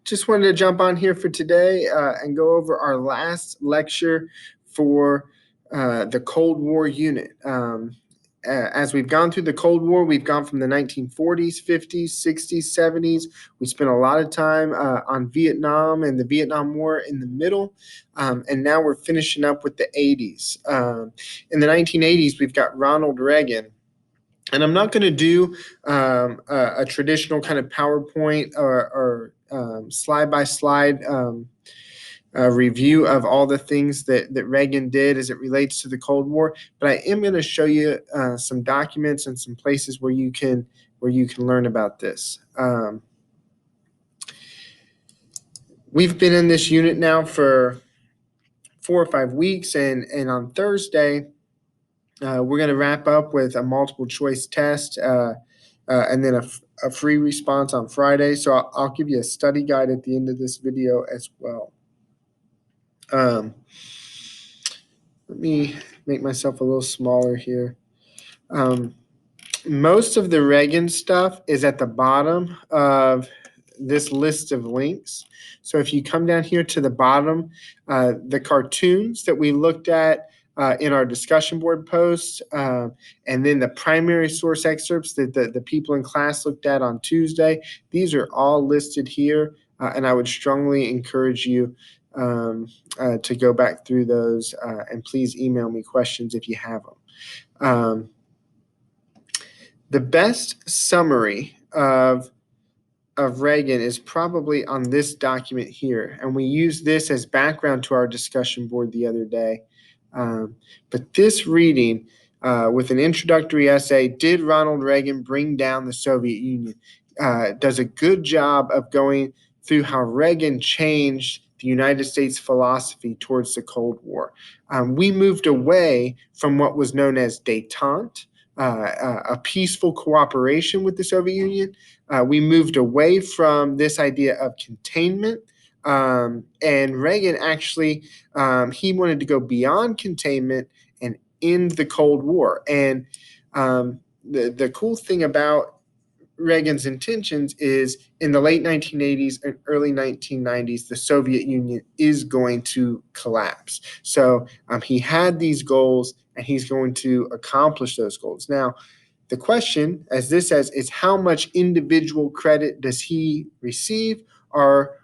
just wanted to jump on here for today and go over our last lecture for the Cold War unit. As we've gone through the Cold War, we've gone from the 1940s, 50s, 60s, 70s. We spent a lot of time on Vietnam and the Vietnam War in the middle, and now we're finishing up with the 80s. In the 1980s, we've got Ronald Reagan. And I'm not going to do a traditional kind of PowerPoint or slide-by-slide review of all the things that Reagan did as it relates to the Cold War, but I am going to show you some documents and some places where you can learn about this. We've been in this unit now for 4 or 5 weeks, and on Thursday, we're going to wrap up with a multiple choice test and then a free response on Friday. So I'll give you a study guide at the end of this video as well. Let me make myself a little smaller here. Most of the Reagan stuff is at the bottom of this list of links. So if you come down here to the bottom, the cartoons that we looked at in our discussion board posts, and then the primary source excerpts that the people in class looked at on Tuesday, these are all listed here, and I would strongly encourage you to go back through those, and please email me questions if you have them. The best summary of Reagan is probably on this document here, and we use this as background to our discussion board the other day. But this reading with an introductory essay, Did Ronald Reagan Bring Down the Soviet Union? Does a good job of going through how Reagan changed the United States philosophy towards the Cold War. We moved away from what was known as détente, a peaceful cooperation with the Soviet Union. We moved away from this idea of containment. And Reagan actually, he wanted to go beyond containment and end the Cold War. And the cool thing about Reagan's intentions is in the late 1980s and early 1990s, the Soviet Union is going to collapse. So he had these goals, and he's going to accomplish those goals. Now, the question, as this says, is how much individual credit does he receive, or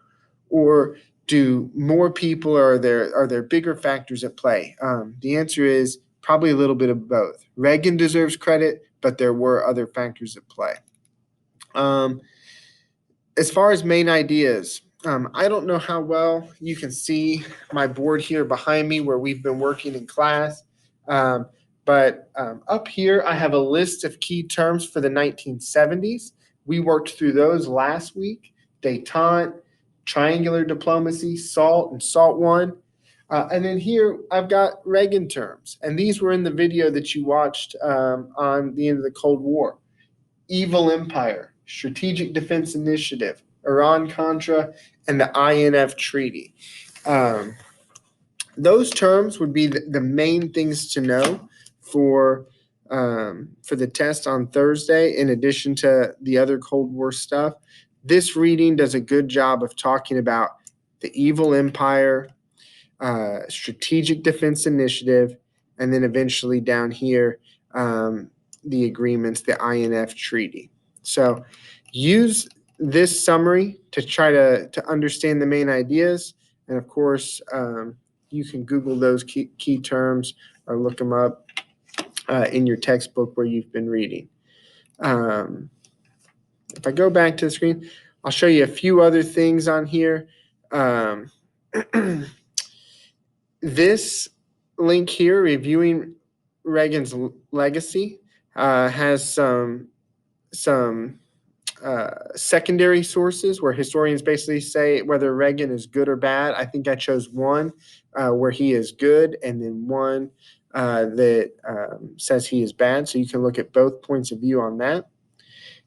do more people, or are there bigger factors at play? The answer is probably a little bit of both. Reagan deserves credit, but there were other factors at play. As far as main ideas, I don't know how well you can see my board here behind me where we've been working in class, but up here I have a list of key terms for the 1970s. We worked through those last week: détente, triangular diplomacy, SALT, and SALT I. And then here I've got Reagan terms, and these were in the video that you watched on the end of the Cold War: evil empire, strategic defense initiative, Iran-Contra, and the INF Treaty. Those terms would be the main things to know for the test on Thursday, in addition to the other Cold War stuff. This reading does a good job of talking about the evil empire, strategic defense initiative, and then eventually down here, the agreements, the INF Treaty. So use this summary to try to understand the main ideas. And of course, you can Google those key terms or look them up in your textbook where you've been reading. If I go back to the screen, I'll show you a few other things on here. This link here, Reviewing Reagan's Legacy, has some secondary sources where historians basically say whether Reagan is good or bad. I think I chose one where he is good, and then one that says he is bad. So you can look at both points of view on that.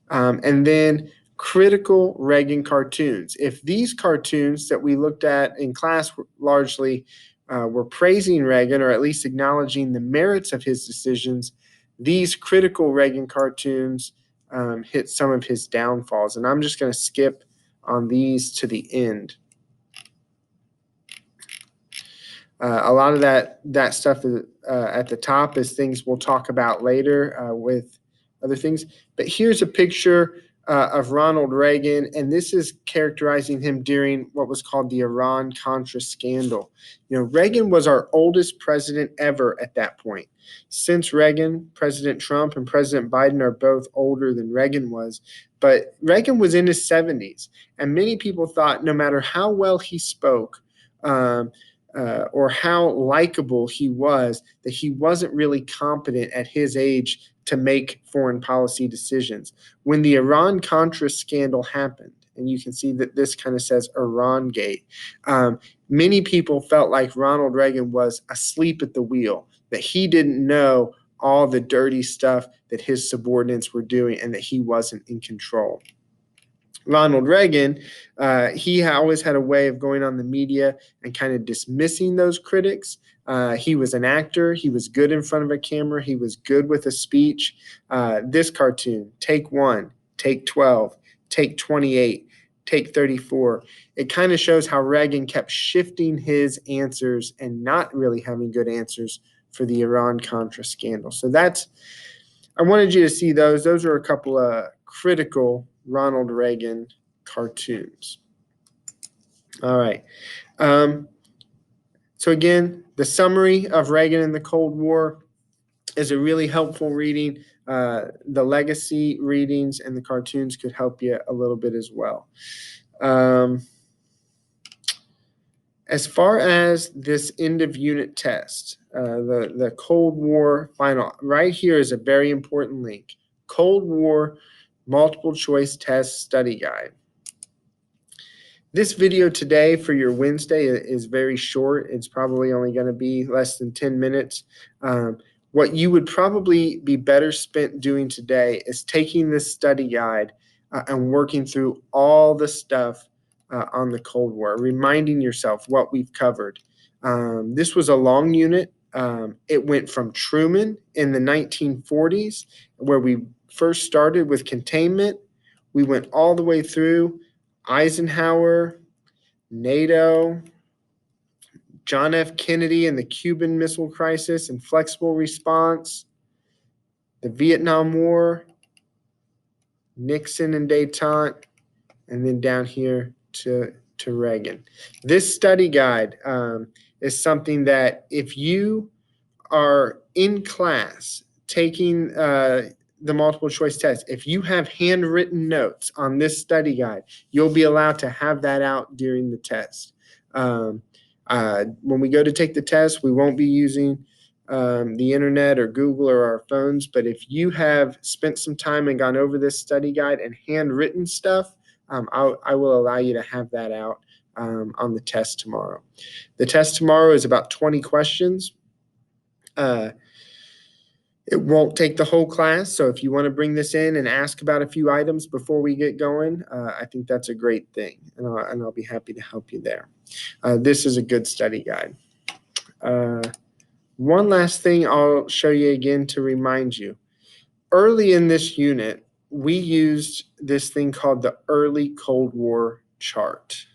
And then critical Reagan cartoons. If these cartoons that we looked at in class largely were praising Reagan, or at least acknowledging the merits of his decisions, these critical Reagan cartoons hit some of his downfalls. And I'm just going to skip on these to the end. A lot of that stuff is, at the top is things we'll talk about later with other things. But here's a picture of Ronald Reagan, and this is characterizing him during what was called the Iran-Contra scandal. Reagan was our oldest president ever at that point. Since Reagan, President Trump and President Biden are both older than Reagan was, but Reagan was in his 70s, and many people thought no matter how well he spoke, or how likable he was, that he wasn't really competent at his age to make foreign policy decisions. When the Iran-Contra scandal happened, and you can see that this kind of says Iran Gate, many people felt like Ronald Reagan was asleep at the wheel, that he didn't know all the dirty stuff that his subordinates were doing and that he wasn't in control. Ronald Reagan, he always had a way of going on the media and kind of dismissing those critics. He was an actor. He was good in front of a camera. He was good with a speech. This cartoon, take 1, take 12, take 28, take 34. It kind of shows how Reagan kept shifting his answers and not really having good answers for the Iran-Contra scandal. So I wanted you to see those. Those are a couple of critical Ronald Reagan cartoons. All right. So again, the summary of Reagan and the Cold War is a really helpful reading. The legacy readings and the cartoons could help you a little bit as well. As far as this end of unit test, the Cold War final, right here is a very important link. Cold War multiple choice test study guide. This video today for your Wednesday is very short. It's probably only going to be less than 10 minutes. What you would probably be better spent doing today is taking this study guide and working through all the stuff on the Cold War, reminding yourself what we've covered. This was a long unit. It went from Truman in the 1940s, where we first started with containment. We went all the way through Eisenhower, NATO, John F. Kennedy and the Cuban Missile Crisis and flexible response, the Vietnam War, Nixon and détente, and then down here to Reagan. This study guide is something that if you are in class taking the multiple choice test, if you have handwritten notes on this study guide, you'll be allowed to have that out during the test. When we go to take the test, we won't be using the internet or Google or our phones, but if you have spent some time and gone over this study guide and handwritten stuff, I will allow you to have that out on the test tomorrow. The test tomorrow is about 20 questions. It won't take the whole class, so if you want to bring this in and ask about a few items before we get going, I think that's a great thing, and I'll be happy to help you there. This is a good study guide. One last thing I'll show you again to remind you. Early in this unit, we used this thing called the early Cold War chart.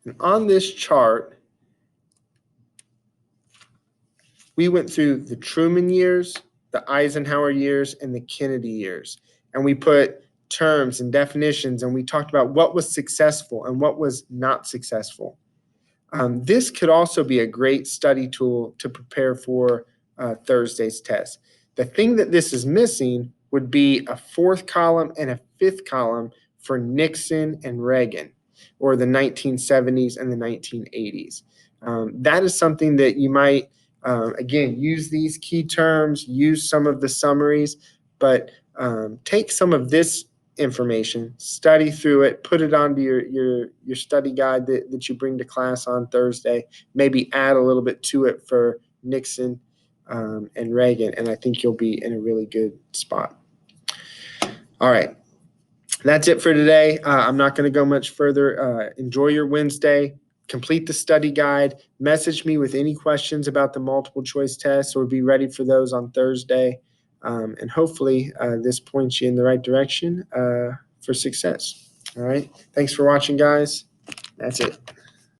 And on this chart, we went through the Truman years, the Eisenhower years, and the Kennedy years. And we put terms and definitions, and we talked about what was successful and what was not successful. This could also be a great study tool to prepare for Thursday's test. The thing that this is missing would be a fourth column and a fifth column for Nixon and Reagan, or the 1970s and the 1980s. That is something that you might, again, use these key terms, use some of the summaries, but take some of this information, study through it, put it onto your study guide that you bring to class on Thursday, maybe add a little bit to it for Nixon and Reagan, and I think you'll be in a really good spot. All right. That's it for today. I'm not going to go much further. Enjoy your Wednesday. Complete the study guide. Message me with any questions about the multiple choice test, or be ready for those on Thursday. And hopefully this points you in the right direction for success. All right. Thanks for watching, guys. That's it.